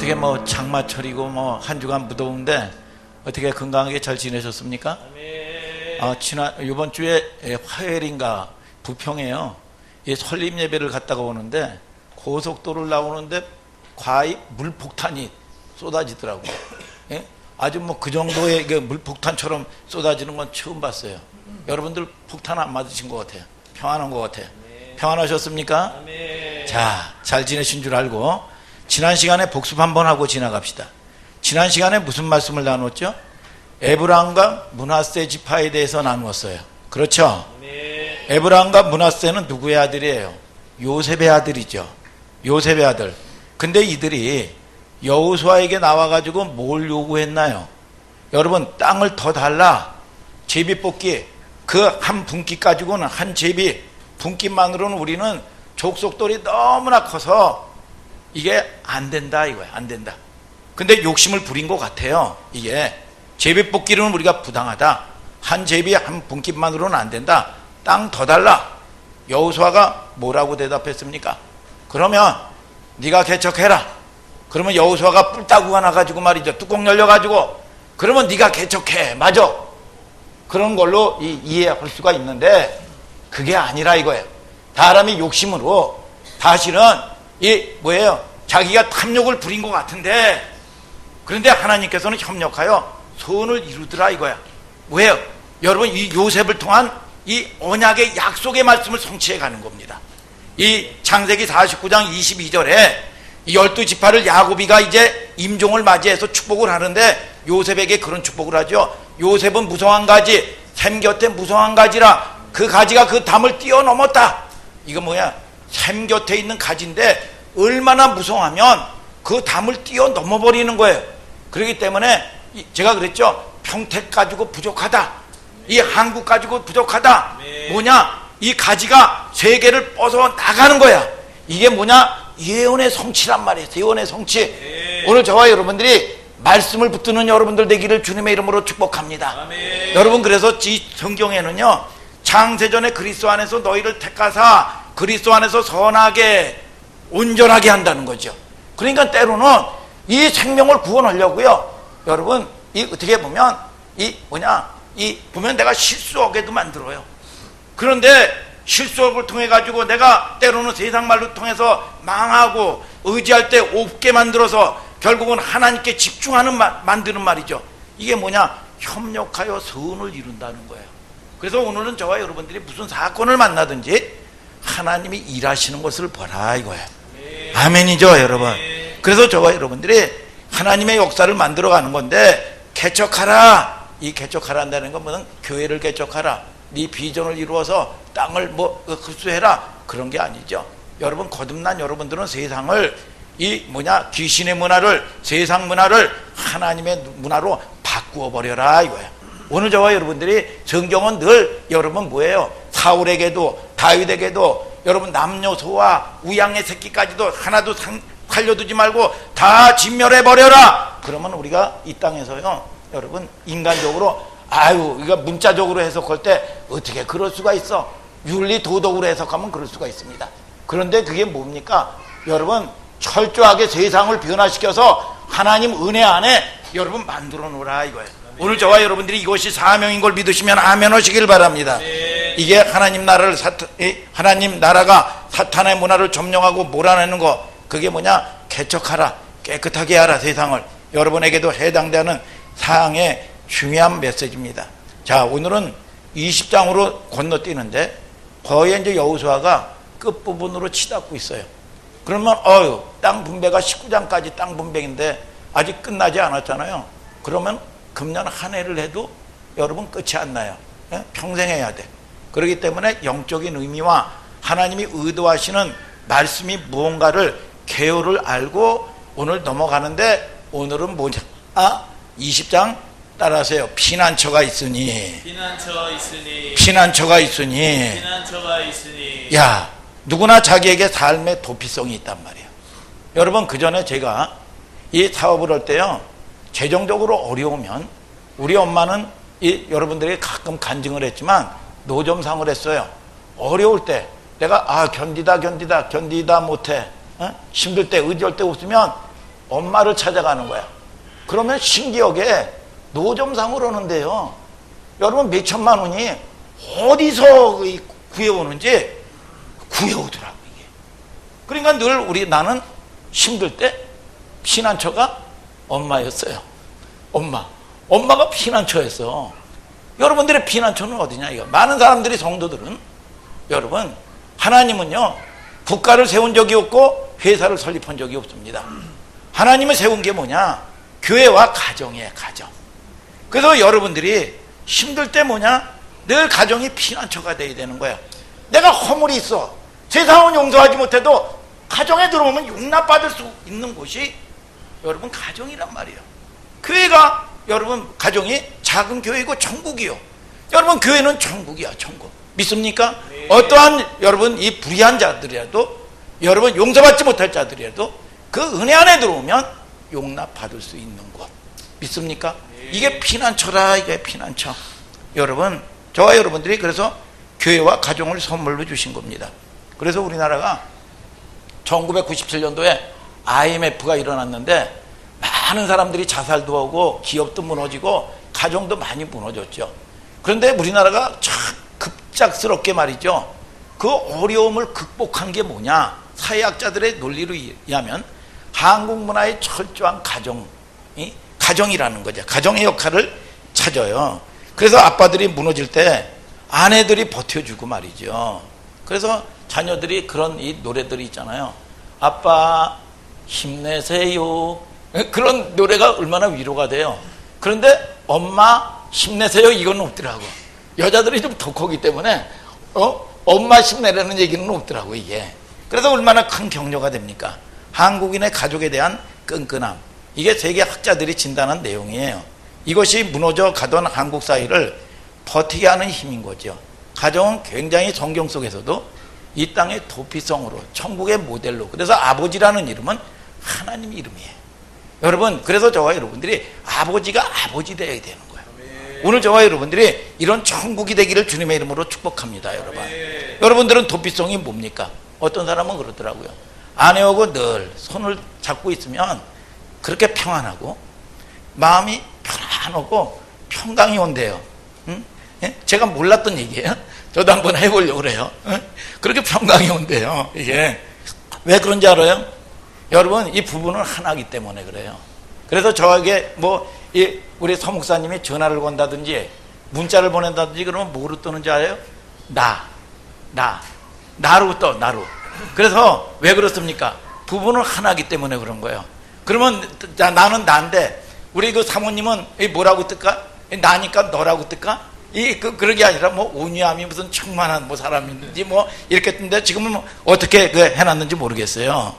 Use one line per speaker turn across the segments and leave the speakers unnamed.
어떻게 뭐 장마철이고 뭐 한 주간 무더운데 어떻게 건강하게 잘 지내셨습니까? 이번 주에 화요일인가 부평에요. 이 설립 예배를 갔다가 오는데 고속도로를 나오는데 과히 물폭탄이 쏟아지더라고요. 예? 아주 뭐 그 정도의 물폭탄처럼 쏟아지는 건 처음 봤어요. 여러분들 폭탄 안 맞으신 것 같아요. 평안한 것 같아요. 평안하셨습니까? 자, 잘 지내신 줄 알고 지난 시간에 복습 한번 하고 지나갑시다. 지난 시간에 무슨 말씀을 나눴죠? 에브라임과 므낫세 지파에 대해서 나누었어요. 그렇죠? 에브라임과 므낫세는 누구의 아들이에요? 요셉의 아들이죠. 요셉의 아들. 근데 이들이 여호수아에게 나와가지고 뭘 요구했나요? 여러분, 땅을 더 달라. 제비뽑기 그 한 분기 가지고는, 한 제비 분기만으로는 우리는 족속들이 너무나 커서 이게 안 된다 이거야. 안 된다. 근데 욕심을 부린 것 같아요. 이게 제비뽑기로는 우리가 부당하다. 한 제비 한 분기만으로는 안 된다. 땅 더 달라. 여호수아가 뭐라고 대답했습니까? 그러면 네가 개척해라. 그러면 여호수아가 뿔따구가 나가지고 말이죠. 뚜껑 열려가지고 그러면 네가 개척해. 맞아. 그런 걸로 이해할 수가 있는데 그게 아니라 이거예요. 사람이 욕심으로 사실은 뭐예요? 자기가 탐욕을 부린 것 같은데 그런데 하나님께서는 협력하여 소원을 이루더라 이거야. 왜요? 여러분, 이 요셉을 통한 이 언약의 약속의 말씀을 성취해 가는 겁니다. 이 창세기 49장 22절에 이 12지파를 야곱이가 이제 임종을 맞이해서 축복을 하는데 요셉에게 그런 축복을 하죠. 요셉은 무성한 가지, 샘 곁에 무성한 가지라 그 가지가 그 담을 뛰어넘었다. 이거 뭐야? 샘 곁에 있는 가지인데 얼마나 무성하면 그 담을 뛰어넘어 버리는 거예요. 그렇기 때문에 제가 그랬죠. 평택 가지고 부족하다. 이 한국 가지고 부족하다. 뭐냐? 이 가지가 세계를 뻗어 나가는 거야. 이게 뭐냐? 예언의 성취란 말이에요. 예언의 성취. 오늘 저와 여러분들이 말씀을 붙드는 여러분들 되기를 주님의 이름으로 축복합니다. 여러분, 그래서 이 성경에는요, 창세전에 그리스도 안에서 너희를 택하사 그리스도 안에서 선하게 온전하게 한다는 거죠. 그러니까 때로는 이 생명을 구원하려고요, 여러분, 이 어떻게 보면 보면 내가 실수하게도 만들어요. 그런데 실수를 통해 가지고 내가 때로는 세상 말로 통해서 망하고 의지할 때 없게 만들어서 결국은 하나님께 집중하는 만드는 말이죠. 이게 뭐냐? 협력하여 선을 이룬다는 거예요. 그래서 오늘은 저와 여러분들이 무슨 사건을 만나든지 하나님이 일하시는 것을 보라 이거예요. 아멘이죠, 여러분. 그래서 저와 여러분들이 하나님의 역사를 만들어가는 건데, 개척하라. 이 개척하라 한다는 건 뭐는 교회를 개척하라, 네 비전을 이루어서 땅을 흡수해라, 그런 게 아니죠. 여러분, 거듭난 여러분들은 세상을 귀신의 문화를, 세상 문화를 하나님의 문화로 바꾸어 버려라 이거예요. 오늘 저와 여러분들이 성경은 늘 여러분 뭐예요? 사울에게도 다윗에게도 여러분 남녀 소와 우양의 새끼까지도 하나도 살려두지 말고 다 진멸해 버려라. 그러면 우리가 이 땅에서요, 여러분, 인간적으로 이거 문자적으로 해석할 때 어떻게 그럴 수가 있어? 윤리 도덕으로 해석하면 그럴 수가 있습니다. 그런데 그게 뭡니까? 여러분, 철저하게 세상을 변화시켜서 하나님 은혜 안에 여러분 만들어 놓으라 이거예요. 오늘 저와 여러분들이 이것이 사명인 걸 믿으시면 아멘 하시길 바랍니다. 이게 하나님 나라가 사탄의 문화를 점령하고 몰아내는 거, 그게 뭐냐? 개척하라, 깨끗하게 하라 세상을. 여러분에게도 해당되는 사항의 중요한 메시지입니다. 자, 오늘은 20장으로 건너뛰는데 거의 이제 여호수아가 끝부분으로 치닫고 있어요. 그러면 땅 분배가 19장까지 땅 분배인데 아직 끝나지 않았잖아요. 그러면 금년 한 해를 해도 여러분 끝이 안 나요. 평생 해야 돼. 그렇기 때문에 영적인 의미와 하나님이 의도하시는 말씀이 무언가를 개요를 알고 오늘 넘어가는데, 오늘은 뭐냐? 20장 따라하세요. 피난처가 있으니. 야, 누구나 자기에게 삶의 도피성이 있단 말이에요. 여러분, 그 전에 제가 이 사업을 할 때요, 재정적으로 어려우면 우리 엄마는 여러분들이 가끔 간증을 했지만 노점상을 했어요. 어려울 때 내가 견디다 못해, 힘들 때, 의지할 때 없으면 엄마를 찾아가는 거야. 그러면 신기하게 노점상을 오는데요. 여러분 몇 천만 원이 어디서 구해오는지 구해오더라고 이게. 그러니까 늘 나는 힘들 때 피난처가 엄마였어요. 엄마가 피난처였어. 여러분들의 피난처는 어디냐 이거. 많은 사람들이 성도들은 여러분 하나님은요 국가를 세운 적이 없고 회사를 설립한 적이 없습니다. 하나님은 세운 게 뭐냐? 교회와 가정이에요. 가정. 그래서 여러분들이 힘들 때 뭐냐? 늘 가정이 피난처가 돼야 되는 거야. 내가 허물이 있어. 세상은 용서하지 못해도 가정에 들어오면 용납받을 수 있는 곳이 여러분 가정이란 말이에요. 교회가 여러분 가정이 작은 교회고 천국이요. 여러분 교회는 천국이야. 천국. 믿습니까? 네. 어떠한 여러분 이 불의한 자들이라도 여러분 용서받지 못할 자들이라도 그 은혜 안에 들어오면 용납받을 수 있는 곳. 믿습니까? 네. 이게 피난처라. 이게 피난처. 여러분 저와 여러분들이 그래서 교회와 가정을 선물로 주신 겁니다. 그래서 우리나라가 1997년도에 IMF가 일어났는데 많은 사람들이 자살도 하고 기업도 무너지고 가정도 많이 무너졌죠. 그런데 우리나라가 참 급작스럽게 말이죠. 그 어려움을 극복한 게 뭐냐? 사회학자들의 논리로 의하면 한국 문화의 철저한 가정이라는 거죠. 가정의 역할을 찾아요. 그래서 아빠들이 무너질 때 아내들이 버텨주고 말이죠. 그래서 자녀들이 그런 이 노래들이 있잖아요. 아빠 힘내세요. 그런 노래가 얼마나 위로가 돼요. 그런데 엄마 힘내세요 이건 없더라고. 여자들이 좀 독하기 때문에 엄마 힘내라는 얘기는 없더라고 이게. 그래서 얼마나 큰 격려가 됩니까? 한국인의 가족에 대한 끈끈함. 이게 세계 학자들이 진단한 내용이에요. 이것이 무너져 가던 한국 사회를 버티게 하는 힘인 거죠. 가정은 굉장히 성경 속에서도 이 땅의 도피성으로 천국의 모델로. 그래서 아버지라는 이름은 하나님 이름이에요. 여러분 그래서 저와 여러분들이 아버지가 아버지 되어야 되는 거예요. 아멘. 오늘 저와 여러분들이 이런 천국이 되기를 주님의 이름으로 축복합니다. 여러분. 아멘. 여러분들은 도피성이 뭡니까? 어떤 사람은 그러더라고요. 아내하고 늘 손을 잡고 있으면 그렇게 평안하고 마음이 편안하고 평강이 온대요. 응? 예? 제가 몰랐던 얘기예요. 저도 한번 해보려고 그래요. 응? 그렇게 평강이 온대요. 이게 왜 그런지 알아요? 여러분 이 부부는 하나이기 때문에 그래요. 그래서 저에게 우리 서목사님이 전화를 건다든지 문자를 보낸다든지 그러면 뭐로 뜨는지 알아요? 나로 떠. 나로. 그래서 왜 그렇습니까? 부부는 하나이기 때문에 그런 거예요. 그러면 나는 나인데 우리 그 사모님은 뭐라고 뜰까? 나니까 너라고 뜰까? 그런 게 아니라 온유함이 무슨 충만한 사람인지 이렇게 뜬데 지금은 어떻게 해놨는지 모르겠어요.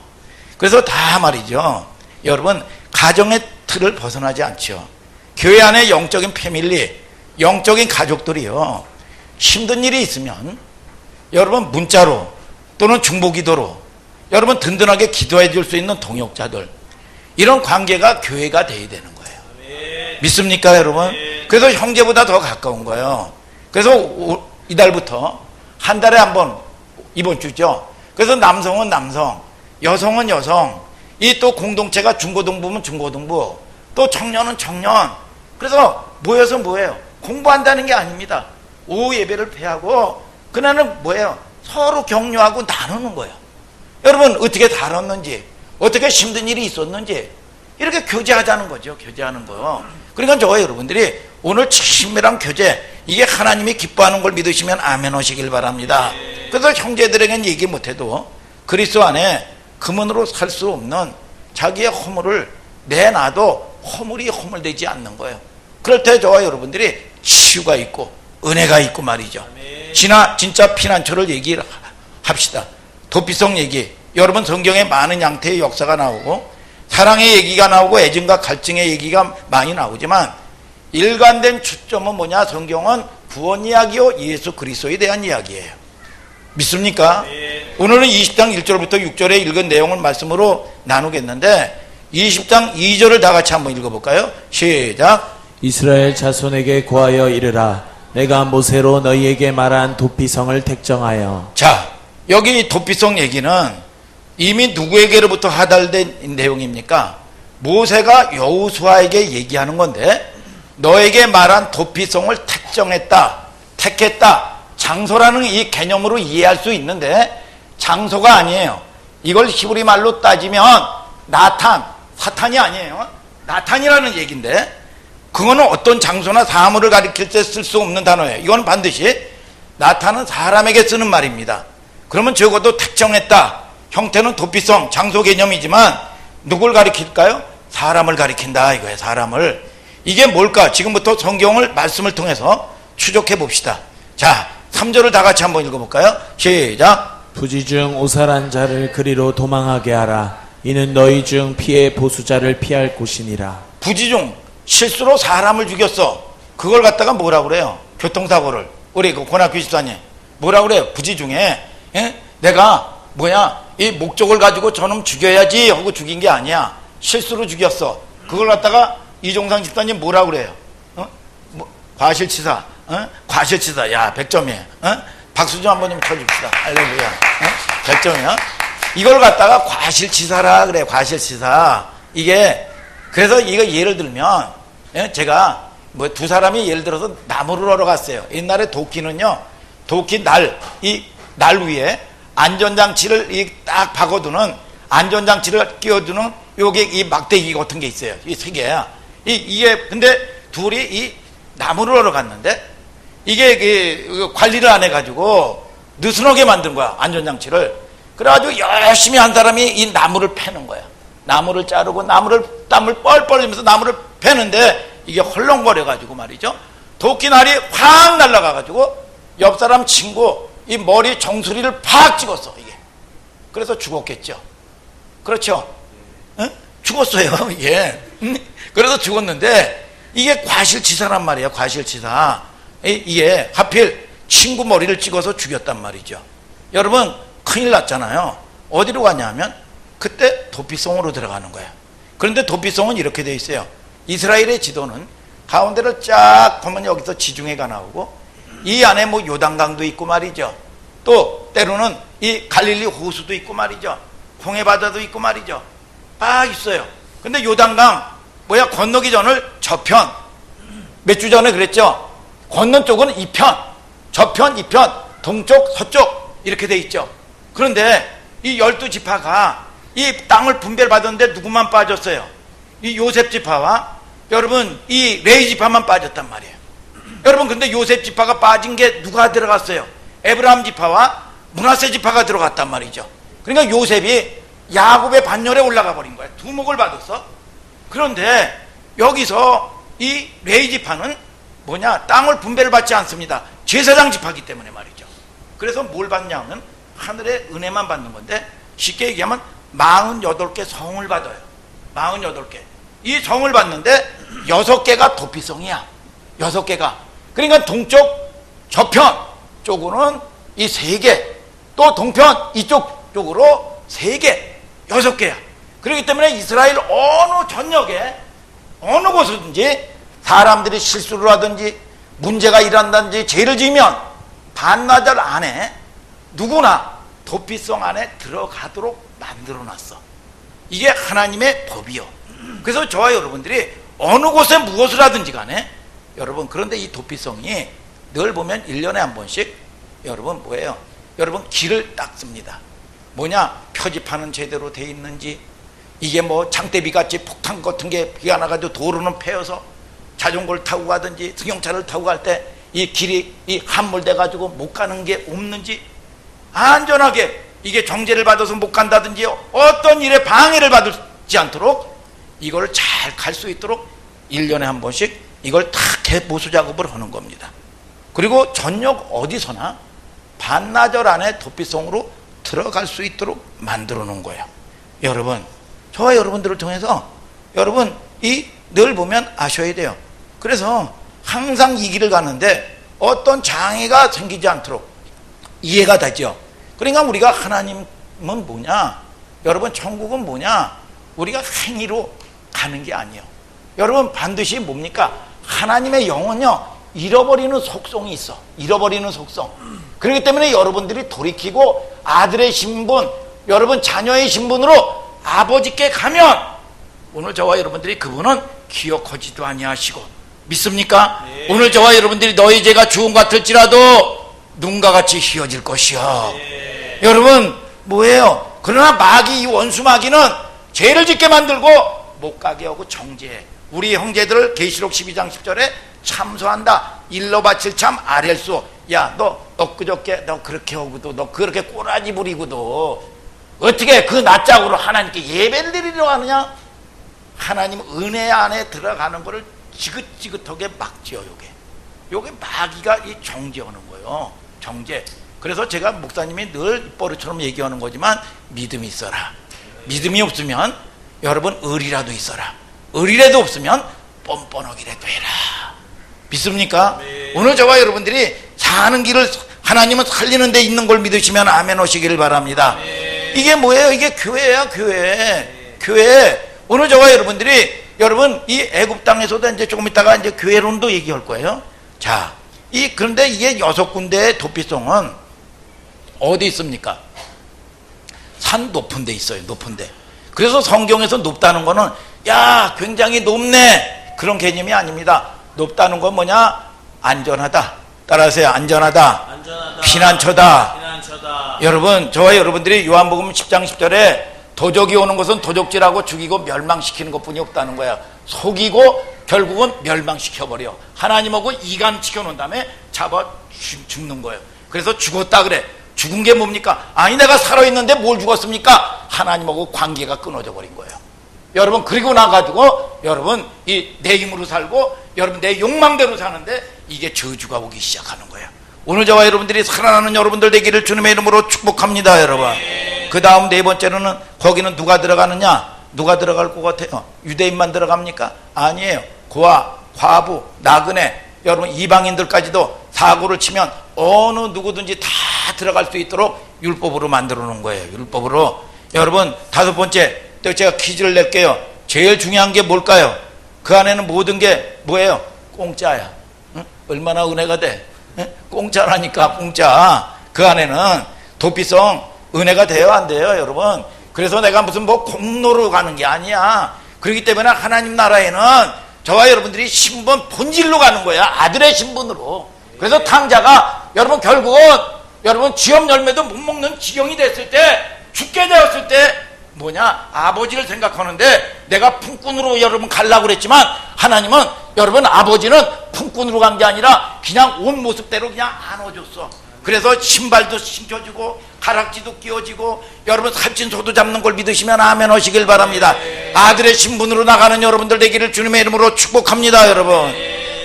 그래서 다 말이죠. 여러분 가정의 틀을 벗어나지 않죠. 교회 안에 영적인 패밀리, 영적인 가족들이요. 힘든 일이 있으면 여러분 문자로 또는 중보기도로 여러분 든든하게 기도해 줄 수 있는 동역자들, 이런 관계가 교회가 돼야 되는 거예요. 아멘. 믿습니까 여러분? 아멘. 그래서 형제보다 더 가까운 거예요. 그래서 이달부터 한 달에 한 번, 이번 주죠. 그래서 남성은 남성, 여성은 여성, 이 또 공동체가 중고등부면 중고등부, 또 청년은 청년. 그래서 모여서 뭐예요? 공부한다는 게 아닙니다. 오후 예배를 패하고 그날은 뭐예요? 서로 격려하고 나누는 거예요. 여러분 어떻게 다뤘는지, 어떻게 힘든 일이 있었는지 이렇게 교제하자는 거죠. 교제하는 거. 그러니까 저와 여러분들이 오늘 친밀한 교제, 이게 하나님이 기뻐하는 걸 믿으시면 아멘 하시길 바랍니다. 그래서 형제들에게는 얘기 못해도 그리스도 안에 금은으로 살 수 없는 자기의 허물을 내놔도 허물이 허물되지 않는 거예요. 그럴 때 저와 여러분들이 치유가 있고 은혜가 있고 말이죠. 진짜 피난처를 얘기합시다. 도피성 얘기. 여러분 성경에 많은 양태의 역사가 나오고 사랑의 얘기가 나오고 애증과 갈증의 얘기가 많이 나오지만 일관된 주점은 뭐냐? 성경은 구원 이야기요 예수 그리스도에 대한 이야기예요. 믿습니까? 네. 오늘은 20장 1절부터 6절에 읽은 내용을 말씀으로 나누겠는데 20장 2절을 다 같이 한번 읽어볼까요? 시작.
이스라엘 자손에게 고하여 이르라. 내가 모세로 너희에게 말한 도피성을 택정하여.
자, 여기 도피성 얘기는 이미 누구에게로부터 하달된 내용입니까? 모세가 여호수아에게 얘기하는 건데, 너에게 말한 도피성을 택했다. 장소라는 이 개념으로 이해할 수 있는데 장소가 아니에요. 이걸 히브리 말로 따지면 사탄이 아니에요. 나탄이라는 얘기인데, 그거는 어떤 장소나 사물을 가리킬 때 쓸 수 없는 단어예요. 이건 반드시 나탄은 사람에게 쓰는 말입니다. 그러면 적어도 특정했다. 형태는 도피성, 장소 개념이지만 누굴 가리킬까요? 사람을 가리킨다 이거예요. 사람을. 이게 뭘까? 지금부터 성경을 말씀을 통해서 추적해 봅시다. 자, 3절을 다 같이 한번 읽어볼까요? 시작.
부지 중 오살한 자를 그리로 도망하게 하라. 이는 너희 중 피해 보수자를 피할 곳이니라.
부지 중 실수로 사람을 죽였어. 그걸 갖다가 뭐라 그래요? 교통사고를. 우리 그 고등학교 집사님 뭐라 그래요? 부지 중에 내가 이 목적을 가지고 저놈 죽여야지 하고 죽인 게 아니야. 실수로 죽였어. 그걸 갖다가 이종상 집사님 뭐라 그래요? 과실치사. 과실치사. 야, 100점이에요. 박수 좀 한번 좀 쳐줍시다. 할렐루야. 100점이야. 이걸 갖다가 과실치사라 그래. 과실치사. 이게 그래서 이거 예를 들면 제가 두 사람이 예를 들어서 나무를 하러 갔어요. 옛날에 도끼는요, 이 날 위에 안전장치를 딱 박아두는, 안전장치를 끼워두는 요게 이 막대기 같은 게 있어요. 이 세 개야. 이게 근데 둘이 이 나무를 하러 갔는데 이게 관리를 안 해가지고 느슨하게 만든 거야, 안전장치를. 그래가지고 열심히 한 사람이 이 나무를 패는 거야. 나무를 자르고 땀을 뻘뻘 흘리면서 나무를 패는데 이게 헐렁거려가지고 말이죠. 도끼날이 확 날아가가지고 옆 사람 친구 이 머리 정수리를 팍 찍었어, 이게. 그래서 죽었겠죠. 그렇죠? 죽었어요, 이게. 그래서 죽었는데 이게 과실치사란 말이에요, 과실치사. 이게 하필 친구 머리를 찍어서 죽였단 말이죠. 여러분, 큰일 났잖아요. 어디로 가냐면 그때 도피성으로 들어가는 거예요. 그런데 도피성은 이렇게 돼 있어요. 이스라엘의 지도는 가운데를 쫙 보면 여기서 지중해가 나오고 이 안에 요단강도 있고 말이죠. 또 때로는 이 갈릴리 호수도 있고 말이죠. 홍해바다도 있고 말이죠. 막 있어요. 근데 요단강 건너기 전을 저편, 몇 주 전에 그랬죠. 건넌 쪽은 이편, 저편, 이편, 동쪽, 서쪽 이렇게 돼 있죠. 그런데 이 12지파가 이 땅을 분별받았는데 누구만 빠졌어요? 이 요셉 지파와 여러분 이 레위 지파만 빠졌단 말이에요. 여러분, 근데 요셉 지파가 빠진 게 누가 들어갔어요? 에브라함 지파와 므낫세 지파가 들어갔단 말이죠. 그러니까 요셉이 야곱의 반열에 올라가 버린 거예요. 두목을 받았어. 그런데 여기서 이 레위 지파는 땅을 분배를 받지 않습니다. 제사장 지파이기 때문에 말이죠. 그래서 뭘 받냐면 하늘의 은혜만 받는 건데, 쉽게 얘기하면 48개 성을 받아요. 48개. 이 성을 받는데 6개가 도피성이야. 6개가. 그러니까 동쪽 저편 쪽으로는 이 3개, 또 동편 이쪽 쪽으로 3개, 6개야. 그렇기 때문에 이스라엘 어느 전역에 어느 곳이든지 사람들이 실수를 하든지 문제가 일어난다든지 죄를 지으면 반나절 안에 누구나 도피성 안에 들어가도록 만들어놨어. 이게 하나님의 법이요. 그래서 저와 여러분들이 어느 곳에 무엇을 하든지 간에 여러분, 그런데 이 도피성이 늘 보면 1년에 한 번씩 여러분 여러분 길을 닦습니다. 표지판은 제대로 돼 있는지, 이게 장대비같이 폭탄 같은 게 비가 나가지고 도로는 패여서 자전거를 타고 가든지 승용차를 타고 갈 때 이 길이 함몰돼 가지고 못 가는 게 없는지, 안전하게 이게 정제를 받아서 못 간다든지 어떤 일에 방해를 받지 않도록 이걸 잘 갈 수 있도록 1년에 한 번씩 이걸 다 개보수 작업을 하는 겁니다. 그리고 전역 어디서나 반나절 안에 도피성으로 들어갈 수 있도록 만들어 놓은 거예요. 여러분, 저와 여러분들을 통해서 여러분 늘 보면 아셔야 돼요. 그래서 항상 이 길을 가는데 어떤 장애가 생기지 않도록 이해가 되죠. 그러니까 우리가 하나님은 여러분 천국은 우리가 행위로 가는 게 아니에요. 여러분, 반드시 뭡니까? 하나님의 영은요 잃어버리는 속성이 있어. 잃어버리는 속성. 그렇기 때문에 여러분들이 돌이키고 아들의 신분, 여러분 자녀의 신분으로 아버지께 가면 오늘 저와 여러분들이 그분은 기억하지도 아니하시고, 믿습니까? 오늘 저와 여러분들이 너희 죄가 주홍 같을지라도 눈과 같이 희어질 것이요. 여러분 뭐예요? 그러나 마귀, 이 원수 마귀는 죄를 짓게 만들고 못 가게 하고 정죄해. 우리 형제들을 계시록 12장 10절에 참소한다. 일로 바칠 참 아렐소. 야, 너 그저께 너 그렇게 하고도, 너 그렇게 꼬라지 부리고도 어떻게 그 낯짝으로 하나님께 예배를 드리려고 하느냐? 하나님 은혜 안에 들어가는 거를 지긋지긋하게 막지요. 요게 마귀가 이 정죄하는 거예요. 정죄. 그래서 제가 목사님이 늘 버릇처럼 얘기하는 거지만, 믿음이 있어라. 믿음이 없으면 여러분 의리라도 있어라. 의리라도 없으면 뻔뻔하기라도 해라. 믿습니까? 네. 오늘 저와 여러분들이 사는 길을 하나님은 살리는 데 있는 걸 믿으시면 아멘 하시기를 바랍니다. 네. 이게 뭐예요? 이게 교회야, 교회. 네. 교회. 오늘 저와 여러분들이, 여러분 이 애굽 땅에서도 이제 조금 있다가 이제 교회론도 얘기할 거예요. 자, 그런데 이게 6군데의 도피성은 어디 있습니까? 산 높은 데 있어요. 높은 데. 그래서 성경에서 높다는 거는, 야, 굉장히 높네, 그런 개념이 아닙니다. 높다는 건 뭐냐? 안전하다. 따라하세요. 안전하다. 피난처다. 여러분, 저와 여러분들이 요한복음 10장 10절에 도적이 오는 것은 도적질하고 죽이고 멸망시키는 것뿐이 없다는 거야. 속이고 결국은 멸망시켜버려. 하나님하고 이간시켜 놓은 다음에 잡아 죽는 거예요. 그래서 죽었다 그래. 죽은 게 뭡니까? 아니, 내가 살아있는데 뭘 죽었습니까? 하나님하고 관계가 끊어져 버린 거예요. 여러분, 그리고 나가지고 여러분 내 힘으로 살고 여러분 내 욕망대로 사는데 이게 저주가 오기 시작하는 거예요. 오늘 저와 여러분들이 살아나는 여러분들 되기를 주님의 이름으로 축복합니다. 여러분, 그 다음 네 번째로는, 거기는 누가 들어가느냐? 누가 들어갈 것 같아요? 유대인만 들어갑니까? 아니에요. 고아, 과부, 나그네, 여러분 이방인들까지도 사고를 치면 어느 누구든지 다 들어갈 수 있도록 율법으로 만들어 놓은 거예요. 율법으로. 여러분, 다섯 번째, 또 제가 퀴즈를 낼게요. 제일 중요한 게 뭘까요? 그 안에는 모든 게 뭐예요? 공짜야. 응? 얼마나 은혜가 돼? 응? 공짜라니까, 공짜. 그 안에는 도피성 은혜가 돼요, 안 돼요, 여러분? 그래서 내가 무슨 뭐 공로로 가는 게 아니야. 그렇기 때문에 하나님 나라에는 저와 여러분들이 신분 본질로 가는 거야. 아들의 신분으로. 그래서 탕자가 여러분 결국은 여러분 지업 열매도 못 먹는 지경이 됐을 때, 죽게 되었을 때 뭐냐? 아버지를 생각하는데, 내가 품꾼으로 여러분 가려고 그랬지만 하나님은 여러분 아버지는 품꾼으로 간 게 아니라 그냥 온 모습대로 그냥 안아줬어. 그래서 신발도 신겨주고 가락지도 끼워지고, 여러분 살찐소도 잡는 걸 믿으시면 아멘 하시길 바랍니다. 아들의 신분으로 나가는 여러분들 되기를 주님의 이름으로 축복합니다. 여러분,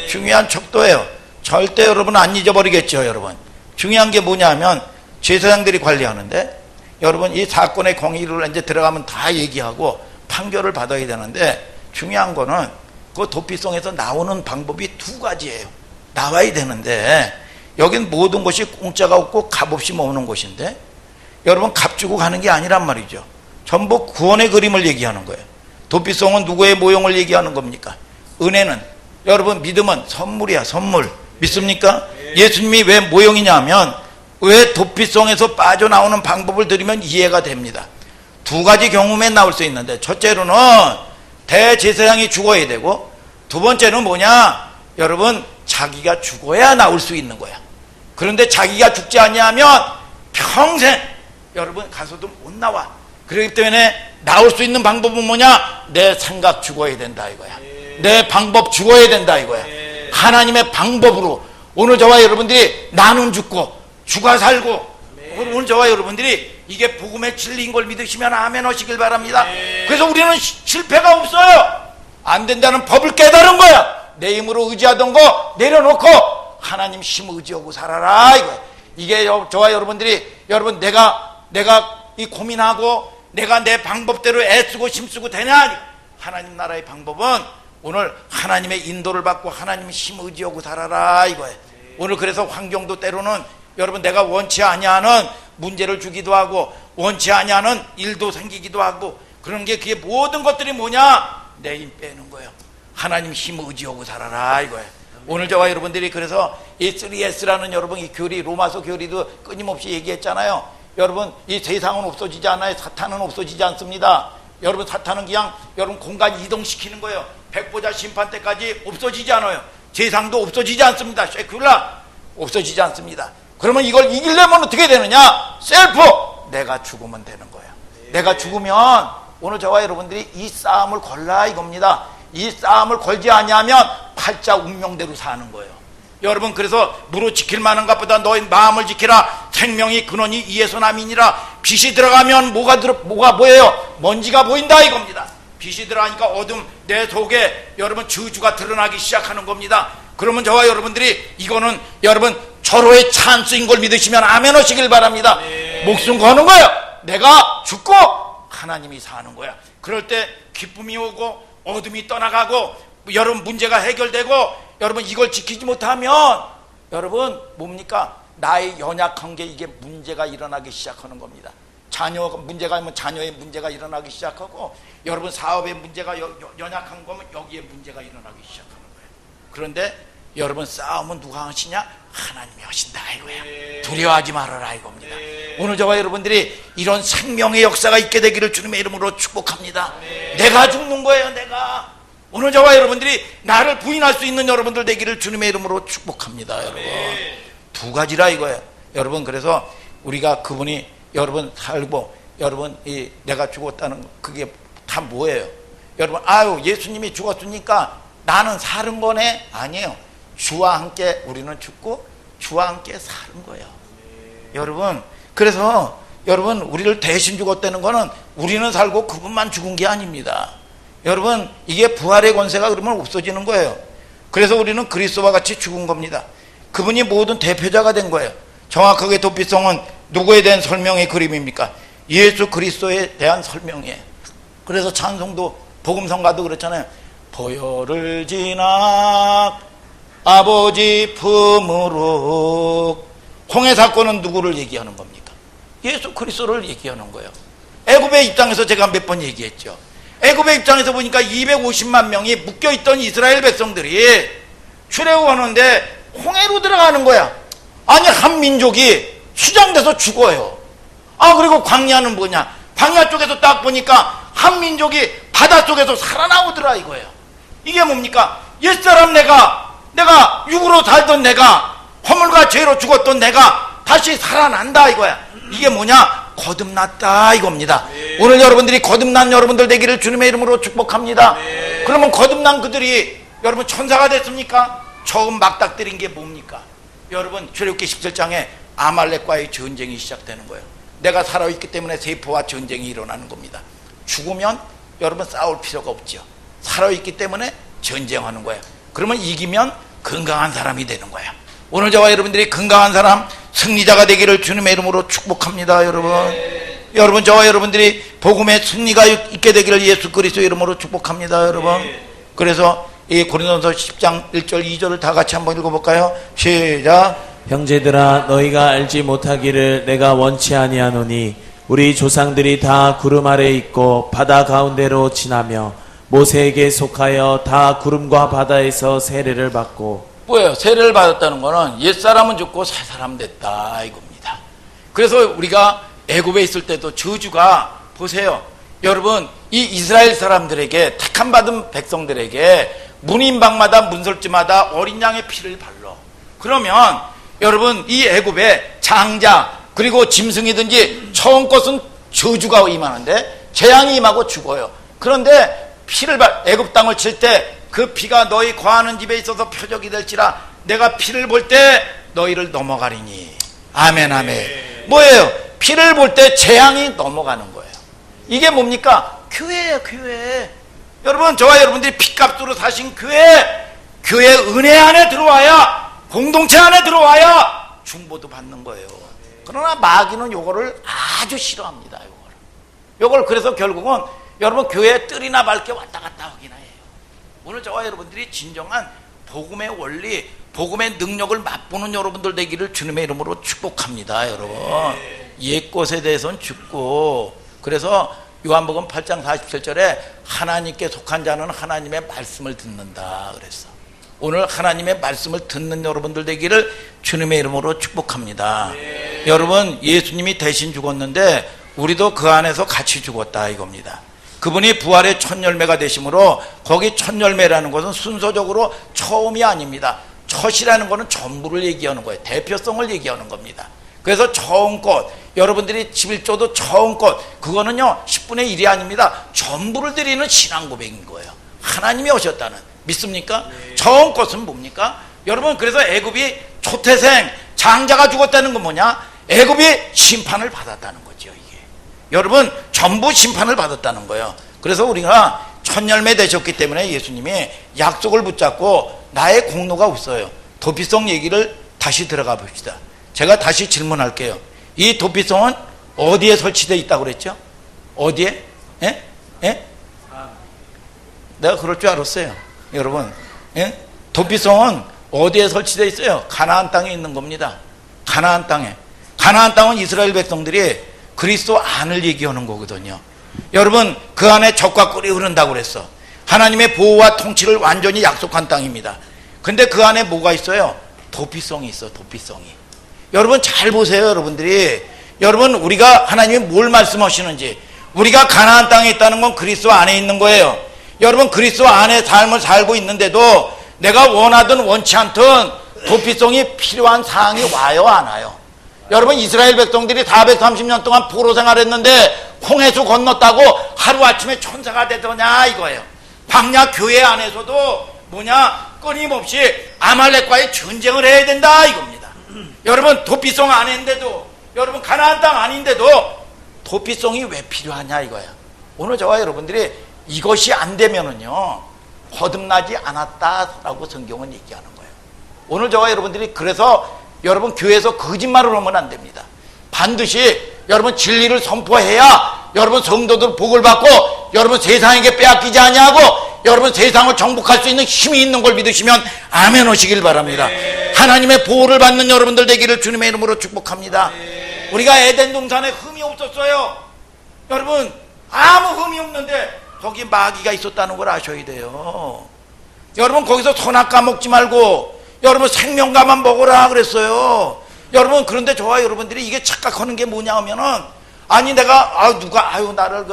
중요한 척도예요. 절대 여러분 안 잊어버리겠죠. 여러분, 중요한 게 뭐냐면 제사장들이 관리하는데, 여러분 이 사건의 공의를 이제 들어가면 다 얘기하고 판결을 받아야 되는데, 중요한 거는 그 도피성에서 나오는 방법이 두 가지예요. 나와야 되는데, 여긴 모든 것이 공짜가 없고 값 없이 모으는 곳인데, 여러분 값 주고 가는 게 아니란 말이죠. 전부 구원의 그림을 얘기하는 거예요. 도피성은 누구의 모형을 얘기하는 겁니까? 은혜는, 여러분 믿음은 선물이야, 선물. 믿습니까? 예수님이 왜 모형이냐면, 왜 도피성에서 빠져나오는 방법을 들으면 이해가 됩니다. 두 가지 경험에 나올 수 있는데, 첫째로는 대제사장이 죽어야 되고, 두 번째는 뭐냐? 여러분 자기가 죽어야 나올 수 있는 거야. 그런데 자기가 죽지 아니하면 평생 여러분 가서도 못 나와. 그렇기 때문에 나올 수 있는 방법은 뭐냐? 내 생각 죽어야 된다 이거야. 내 방법 죽어야 된다 이거야. 하나님의 방법으로 오늘 저와 여러분들이 나는 죽고 죽어 살고, 오늘 저와 여러분들이 이게 복음의 진리인 걸 믿으시면 아멘 하시길 바랍니다. 그래서 우리는 실패가 없어요. 안 된다는 법을 깨달은 거야. 내 힘으로 의지하던 거 내려놓고 하나님 힘 의지하고 살아라 이거야. 이게 저와 여러분들이, 여러분 내가 이 고민하고 내가 내 방법대로 애쓰고 힘쓰고 되냐? 하나님 나라의 방법은 오늘 하나님의 인도를 받고 하나님 힘 의지하고 살아라 이거예요. 오늘 그래서 환경도 때로는 여러분 내가 원치 아니하는 문제를 주기도 하고, 원치 아니하는 일도 생기기도 하고, 그런 게 그게 모든 것들이 뭐냐? 내 힘 빼는 거예요. 하나님 힘 의지하고 살아라 이거예요. 오늘 저와 여러분들이 그래서 이 3S라는 여러분 이 교리, 로마서 교리도 끊임없이 얘기했잖아요. 여러분 이 세상은 없어지지 않아요. 사탄은 없어지지 않습니다. 여러분 사탄은 그냥 여러분 공간 이동시키는 거예요. 백보자 심판 때까지 없어지지 않아요. 재상도 없어지지 않습니다. 세큘라 없어지지 않습니다. 그러면 이걸 이기려면 어떻게 되느냐? 셀프 내가 죽으면 되는 거예요. 내가 죽으면 오늘 저와 여러분들이 이 싸움을 걸라 이겁니다. 이 싸움을 걸지 아니하면 팔자 운명대로 사는 거예요. 여러분 그래서 무릇 지킬 만한 것보다 너희 마음을 지키라. 생명이 근원이 이에서 남이니라. 빛이 들어가면 뭐가 보여요? 먼지가 보인다 이겁니다. 빛이 들어가니까 어둠 내 속에 여러분 저주가 드러나기 시작하는 겁니다. 그러면 저와 여러분들이 이거는 여러분 절호의 찬스인 걸 믿으시면 아멘 하시길 바랍니다. 목숨 거는 거예요. 내가 죽고 하나님이 사는 거야. 그럴 때 기쁨이 오고 어둠이 떠나가고 여러분 문제가 해결되고 여러분 이걸 지키지 못하면 여러분 뭡니까? 나의 연약한 게 이게 문제가 일어나기 시작하는 겁니다. 자녀 문제가 있으면 자녀의 문제가 일어나기 시작하고 여러분 사업의 문제가 연약한 거면 여기에 문제가 일어나기 시작하는 거예요. 그런데 여러분 싸움은 누가 하시냐? 하나님이 하신다 이거야. 두려워하지 말아라 이겁니다. 오늘 저와 여러분들이 이런 생명의 역사가 있게 되기를 주님의 이름으로 축복합니다. 내가 죽는 거예요. 내가 오늘 저와 여러분들이 나를 부인할 수 있는 여러분들 되기를 주님의 이름으로 축복합니다. 여러분 두 가지라 이거예요. 여러분 그래서 우리가 그분이 여러분 살고 여러분 이 내가 죽었다는 그게 다 뭐예요? 여러분 아유 예수님이 죽었으니까 나는 사는 거네? 아니에요. 주와 함께 우리는 죽고 주와 함께 사는 거예요. 여러분 그래서 여러분 우리를 대신 죽었다는 거는 우리는 살고 그분만 죽은 게 아닙니다. 여러분 이게 부활의 권세가 그러면 없어지는 거예요. 그래서 우리는 그리스도와 같이 죽은 겁니다. 그분이 모든 대표자가 된 거예요. 정확하게 도피성은 누구에 대한 설명의 그림입니까? 예수 그리스도에 대한 설명이에요. 그래서 찬송도 복음성가도 그렇잖아요. 보혈을 지나 아버지 품으로. 홍해 사건은 누구를 얘기하는 겁니까? 예수 그리스도를 얘기하는 거예요. 애굽의 입장에서 제가 몇 번 얘기했죠. 애굽의 입장에서 보니까 250만 명이 묶여있던 이스라엘 백성들이 출애굽하는데 홍해로 들어가는 거야. 아니 한 민족이 수장돼서 죽어요. 그리고 광야는 뭐냐? 광야 쪽에서 딱 보니까 한 민족이 바닷속에서 살아나오더라 이거예요. 이게 뭡니까? 옛사람 내가 육으로 살던 내가 허물과 죄로 죽었던 내가 다시 살아난다 이거야. 이게 뭐냐? 거듭났다 이겁니다. 오늘 여러분들이 거듭난 여러분들 되기를 주님의 이름으로 축복합니다. 그러면 거듭난 그들이 여러분 천사가 됐습니까? 처음 막닥뜨린 게 뭡니까? 여러분 출애굽기 17장에 아말렉과의 전쟁이 시작되는 거예요. 내가 살아있기 때문에 세포와 전쟁이 일어나는 겁니다. 죽으면 여러분 싸울 필요가 없죠. 살아있기 때문에 전쟁하는 거예요. 그러면 이기면 건강한 사람이 되는 거예요. 오늘 저와 여러분들이 건강한 사람 승리자가 되기를 주님의 이름으로 축복합니다. 여러분 저와 여러분들이 복음의 승리가 있게 되기를 예수 그리스도 이름으로 축복합니다. 여러분 그래서 이 고린도서 10장 1절 2절을 다 같이 한번 읽어볼까요? 시작.
형제들아 너희가 알지 못하기를 내가 원치 아니하노니 우리 조상들이 다 구름 아래 있고 바다 가운데로 지나며 모세에게 속하여 다 구름과 바다에서 세례를 받고.
뭐예요? 세례를 받았다는 거는 옛사람은 죽고 새사람 됐다 이겁니다. 그래서 우리가 애굽에 있을 때도 저주가 보세요. 여러분 이 이스라엘 사람들에게 택함 받은 백성들에게 문인방마다 문설주마다 어린 양의 피를 발라. 그러면 여러분 이 애굽에 장자 그리고 짐승이든지 처음 것은 저주가 임하는데 재앙이 임하고 죽어요. 그런데 피를 애굽 땅을 칠 때 그 피가 너희 거하는 집에 있어서 표적이 될지라 내가 피를 볼 때 너희를 넘어가리니. 아멘 아멘. 뭐예요? 피를 볼 때 재앙이 넘어가는 거예요. 이게 뭡니까? 교회예요. 교회. 여러분 저와 여러분들이 피값으로 사신 교회 은혜 안에 들어와야 공동체 안에 들어와야 중보도 받는 거예요. 그러나 마귀는 요거를 아주 싫어합니다. 요걸 그래서 결국은 여러분 교회에 뜰이나 밝게 왔다 갔다 하기나 해요. 오늘 저와 여러분들이 진정한 복음의 원리 복음의 능력을 맛보는 여러분들 되기를 주님의 이름으로 축복합니다. 여러분 옛 것에 대해서는 죽고. 그래서 요한복음 8장 47절에 하나님께 속한 자는 하나님의 말씀을 듣는다 그랬어. 오늘 하나님의 말씀을 듣는 여러분들 되기를 주님의 이름으로 축복합니다. 여러분 예수님이 대신 죽었는데 우리도 그 안에서 같이 죽었다 이겁니다. 그분이 부활의 첫 열매가 되심으로 거기 첫 열매라는 것은 순서적으로 처음이 아닙니다. 첫이라는 것은 전부를 얘기하는 거예요. 대표성을 얘기하는 겁니다. 그래서 처음 것, 여러분들이 11조도 처음 것, 그거는요 10분의 1이 아닙니다. 전부를 드리는 신앙 고백인 거예요. 하나님이 오셨다는. 믿습니까? 네. 처음 것은 뭡니까? 여러분, 그래서 애굽이 초태생 장자가 죽었다는 건 뭐냐? 애굽이 심판을 받았다는 거죠. 이게 여러분 전부 심판을 받았다는 거예요. 그래서 우리가 첫 열매 되셨기 때문에 예수님이 약속을 붙잡고 나의 공로가 없어요. 도피성 얘기를 다시 들어가 봅시다. 제가 다시 질문할게요. 이 도피성은 어디에 설치되어 있다고 그랬죠? 어디에? 예? 예? 내가 그럴 줄 알았어요. 여러분, 예? 도피성은 어디에 설치되어 있어요? 가나안 땅에 있는 겁니다. 가나안 땅에. 가나안 땅은 이스라엘 백성들이 그리스도 안을 얘기하는 거거든요. 여러분, 그 안에 젖과 꿀이 흐른다고 그랬어. 하나님의 보호와 통치를 완전히 약속한 땅입니다. 근데 그 안에 뭐가 있어요? 도피성이 있어. 도피성이. 여러분 잘 보세요. 여러분들이, 여러분, 우리가 하나님이 뭘 말씀하시는지. 우리가 가나안 땅에 있다는 건 그리스도 안에 있는 거예요. 여러분, 그리스도 안에 삶을 살고 있는데도 내가 원하든 원치 않든 도피성이 필요한 상황이 와요, 안 와요? 여러분, 이스라엘 백성들이 430년 동안 포로 생활했는데 홍해수 건넜다고 하루아침에 천사가 되더냐 이거예요. 광야 교회 안에서도 뭐냐, 끊임없이 아말렉과의 전쟁을 해야 된다 이겁니다. 여러분, 도피성 안인데도, 여러분 가나안 땅 아닌데도 도피성이 왜 필요하냐 이거야. 오늘 저와 여러분들이 이것이 안 되면은요 거듭나지 않았다라고 성경은 얘기하는 거예요. 오늘 저와 여러분들이 그래서 여러분 교회에서 거짓말을 하면 안 됩니다. 반드시 여러분 진리를 선포해야 여러분 성도들 복을 받고 여러분 세상에게 빼앗기지 아니하고 여러분 세상을 정복할 수 있는 힘이 있는 걸 믿으시면 아멘 하시길 바랍니다. 하나님의 보호를 받는 여러분들 되기를 주님의 이름으로 축복합니다. 우리가 에덴 동산에 흠이 없었어요. 여러분 아무 흠이 없는데 거기 마귀가 있었다는 걸 아셔야 돼요. 여러분 거기서 선악 먹지 말고 여러분 생명과만 먹으라 그랬어요. 여러분, 그런데 저와 여러분들이 이게 착각하는 게 뭐냐 하면은, 아니 내가 나를